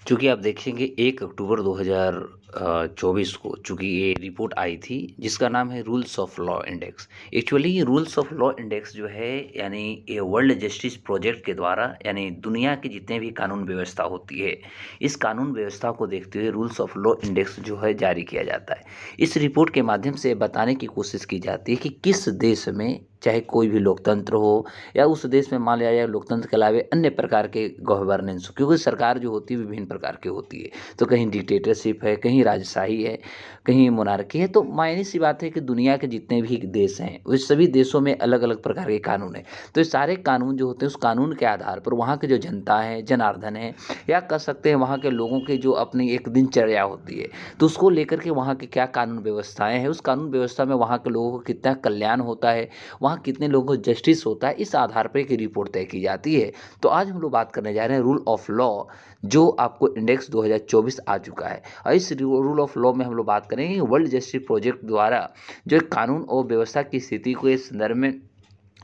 चूँकि आप देखेंगे 1 अक्टूबर 2024 को चूँकि ये रिपोर्ट आई थी जिसका नाम है rules of law index. Actually ये रूल्स ऑफ लॉ इंडेक्स जो है यानी ये वर्ल्ड जस्टिस प्रोजेक्ट के द्वारा यानी दुनिया की जितने भी कानून व्यवस्था होती है, इस कानून व्यवस्था को देखते हुए रूल्स ऑफ लॉ इंडेक्स जो है जारी किया जाता है। इस रिपोर्ट के माध्यम से बताने की कोशिश की जाती है कि किस देश में चाहे कोई भी लोकतंत्र हो या उस देश में मान लिया जाए लोकतंत्र के अलावा अन्य प्रकार के गवर्नेंस, क्योंकि सरकार जो होती है विभिन्न प्रकार की होती है। तो कहीं डिक्टेटरशिप है, कहीं राजशाही है, कहीं मोनार्की है। तो मायने सी बात है कि दुनिया के जितने भी देश हैं उस सभी देशों में अलग अलग प्रकार के कानून हैं। तो ये सारे कानून जो होते हैं उस कानून के आधार पर वहाँ की जो जनता है, जनार्दन है, या कह सकते हैं वहाँ के लोगों की जो अपनी एक दिनचर्या होती है, तो उसको लेकर के वहाँ की क्या कानून व्यवस्थाएं हैं, उस कानून व्यवस्था में वहाँ के लोगों को कितना कल्याण होता है, वहाँ कितने लोगों को जस्टिस होता है, इस आधार पर एक रिपोर्ट तय की जाती है। तो आज हम लोग बात करने जा रहे हैं रूल ऑफ लॉ, जो आपको इंडेक्स 2024 आ चुका है। और इस रूल ऑफ लॉ में हम लोग बात करेंगे वर्ल्ड जस्टिस प्रोजेक्ट द्वारा जो एक कानून और व्यवस्था की स्थिति को इस संदर्भ में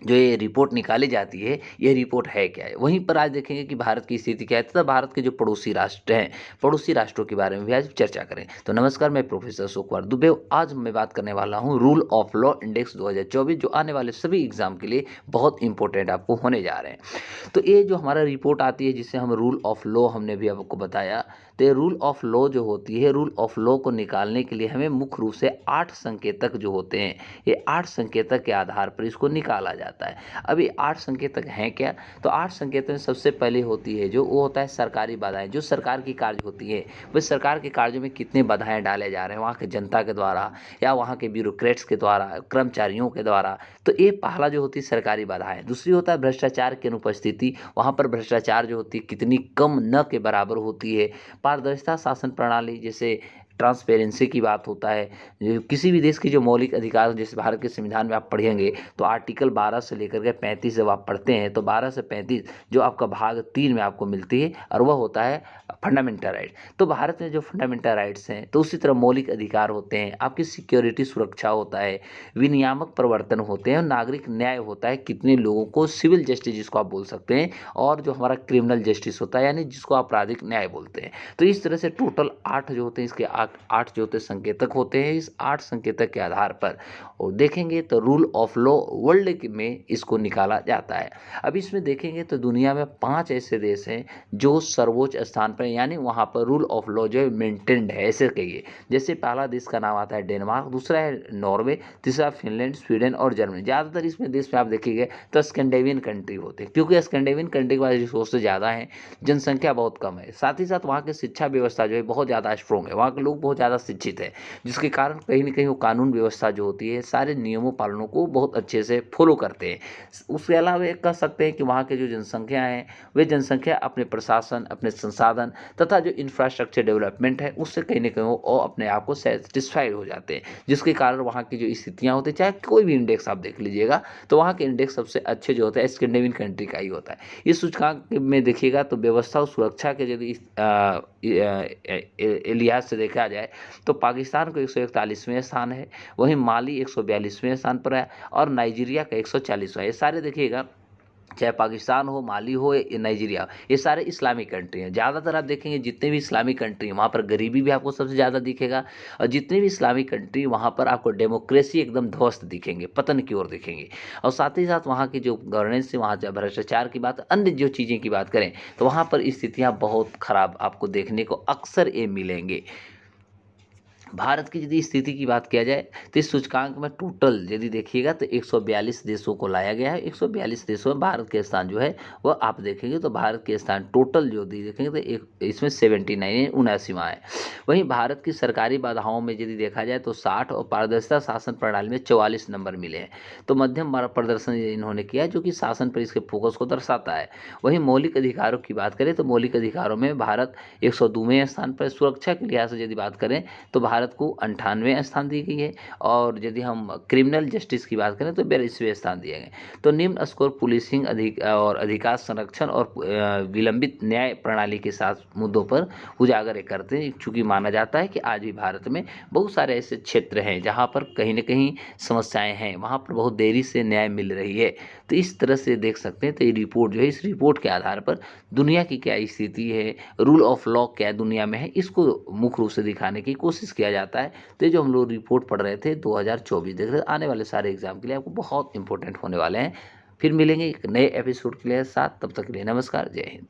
जो ये रिपोर्ट निकाली जाती है, ये रिपोर्ट है क्या है। वहीं पर आज देखेंगे कि भारत की स्थिति क्या है तथा भारत के जो पड़ोसी राष्ट्र हैं, पड़ोसी राष्ट्रों के बारे में भी आज चर्चा करें। तो नमस्कार, मैं प्रोफेसर सुकुमार दुबे। आज मैं बात करने वाला हूँ रूल ऑफ लॉ इंडेक्स 2024, जो आने वाले सभी एग्जाम के लिए बहुत इंपॉर्टेंट आपको होने जा रहे हैं। तो ये जो हमारा रिपोर्ट आती है जिसे हम रूल ऑफ लॉ, हमने भी आपको बताया, तो ये रूल ऑफ लॉ जो होती है, रूल ऑफ लॉ को निकालने के लिए हमें मुख्य रूप से 8 संकेतक जो होते हैं, ये 8 संकेतक के आधार पर इसको निकाला जाता है। अब ये 8 संकेतक हैं क्या? तो 8 संकेतक में सबसे पहले होती है जो वो होता है सरकारी बाधाएं। जो सरकार की कार्य होती है, वह सरकार के कार्यों में कितने बाधाएं डाले जा रहे हैं वहाँ के जनता के द्वारा या वहाँ के ब्यूरोक्रेट्स के द्वारा, कर्मचारियों के द्वारा। तो ये पहला जो होती है सरकारी बाधाएं। दूसरी होता है भ्रष्टाचार की अनुपस्थिति। वहाँ पर भ्रष्टाचार जो होती है कितनी कम न के बराबर होती है। पारदर्शिता शासन प्रणाली, जैसे ट्रांसपेरेंसी की बात होता है। किसी भी देश की जो मौलिक अधिकार, जैसे भारत के संविधान में आप पढ़ेंगे तो आर्टिकल 12 से लेकर के 35 जब आप पढ़ते हैं तो 12 से 35 जो आपका भाग 3 में आपको मिलती है, और वह होता है फंडामेंटल राइट। तो भारत में जो फंडामेंटल राइट्स हैं, तो उसी तरह मौलिक अधिकार होते हैं, आपकी सिक्योरिटी सुरक्षा होता है, विनियामक प्रवर्तन होते हैं, और नागरिक न्याय होता है कितने लोगों को, सिविल जस्टिस जिसको आप बोल सकते हैं, और जो हमारा क्रिमिनल जस्टिस होता है यानी जिसको आपराधिक न्याय बोलते हैं। तो इस तरह से टोटल 8 जो होते हैं, इसके 8 जो होते हैं संकेतक होते हैं। इस 8 संकेतक के आधार पर और देखेंगे तो रूल ऑफ लॉ वर्ल्ड में इसको निकाला जाता है। अब इसमें देखेंगे तो दुनिया में 5 ऐसे देश हैं जो सर्वोच्च स्थान पर, यानी वहाँ पर रूल ऑफ लॉ जो है मेंटेन्ड है, ऐसे कहिए। जैसे पहला देश का नाम आता है डेनमार्क, दूसरा है नॉर्वे, तीसरा फिनलैंड, स्वीडन और जर्मनी। ज़्यादातर इसमें देश में आप देखेंगे तो स्कैंडिनेवियन कंट्री होते हैं, क्योंकि स्कैंडिनेवियन कंट्री के पास रिसोर्स ज़्यादा है, जनसंख्या बहुत कम है, साथ ही साथ वहाँ की शिक्षा व्यवस्था जो है बहुत ज़्यादा स्ट्रॉन्ग है, वहाँ के लोग बहुत ज़्यादा शिक्षित है, जिसके कारण कहीं ना कहीं वो कानून व्यवस्था जो होती है सारे नियमों पालनों को बहुत अच्छे से फॉलो करते हैं। उसके अलावा एक कह सकते हैं कि वहाँ के जो जनसंख्या है, वे जनसंख्या अपने प्रशासन, अपने संसाधन तथा जो इंफ्रास्ट्रक्चर डेवलपमेंट है उससे कहीं ना कहीं वो अपने आप को सेटिस्फाइड हो जाते हैं, जिसके कारण वहाँ की जो स्थितियाँ होती है, चाहे कोई भी इंडेक्स आप देख लीजिएगा, तो वहाँ के इंडेक्स सबसे अच्छे जो होते हैं स्कैंडिनेवियन कंट्री का ही होता है। इस सूचकांक में देखिएगा तो व्यवस्था और सुरक्षा के यदि लिहाज से देखा जाए तो पाकिस्तान को 141वें स्थान है, वहीं माली 142वें स्थान पर है, और नाइजीरिया का 140वां। ये सारे देखिएगा, चाहे पाकिस्तान हो, माली हो या नाइजीरिया, ये सारे इस्लामिक कंट्री हैं। ज़्यादातर आप देखेंगे जितने भी इस्लामिक कंट्री हैं वहाँ पर गरीबी भी आपको सबसे ज़्यादा दिखेगा, और जितने भी इस्लामिक कंट्री वहाँ पर आपको डेमोक्रेसी एकदम ध्वस्त दिखेंगे, पतन की ओर दिखेंगे। और साथ ही साथ वहाँ की जो गवर्नेंस है, वहाँ चाहे भ्रष्टाचार की बात, अन्य जो चीज़ें की बात करें तो वहाँ पर स्थितियाँ बहुत खराब आपको देखने को अक्सर ये मिलेंगे। भारत की यदि स्थिति की बात किया जाए तो इस सूचकांक में टोटल यदि देखिएगा तो 142 देशों को लाया गया है। 142 देशों में भारत के स्थान जो है वह आप देखेंगे तो भारत के स्थान टोटल जो देखेंगे तो इसमें 79 79वां है। वहीं भारत की सरकारी बाधाओं में यदि देखा जाए तो 60, और पारदर्शिता शासन प्रणाली में 44 नंबर मिले हैं। तो मध्यम प्रदर्शन इन्होंने किया जो कि शासन पर इसके फोकस को दर्शाता है। वहीं मौलिक अधिकारों की बात करें तो मौलिक अधिकारों में भारत 102वें स्थान पर। सुरक्षा के लिहाज से यदि बात करें तो भारत भारत को 98वें स्थान दी गई है और यदि हम क्रिमिनल जस्टिस की बात करें तो 42वें स्थान दिए गए। तो निम्न स्कोर पुलिसिंग और अधिकार संरक्षण और विलंबित न्याय प्रणाली के साथ मुद्दों पर उजागर ये करते हैं, चूँकि माना जाता है कि आज भी भारत में बहुत सारे ऐसे क्षेत्र हैं जहाँ पर कहीं न कहीं समस्याएँ हैं, वहाँ पर बहुत देरी से न्याय मिल रही है। तो इस तरह से देख सकते हैं, तो ये रिपोर्ट जो है, इस रिपोर्ट के आधार पर दुनिया की क्या स्थिति है, रूल ऑफ लॉ क्या दुनिया में है, इसको मुख्य रूप से दिखाने की कोशिश किया जाता है। तो ये जो हम लोग रिपोर्ट पढ़ रहे थे 2024, देख रहे हैं, आने वाले सारे एग्ज़ाम के लिए आपको बहुत इंपॉर्टेंट होने वाले हैं। फिर मिलेंगे एक नए एपिसोड के लिए साथ, तब तक के लिए नमस्कार, जय हिंद।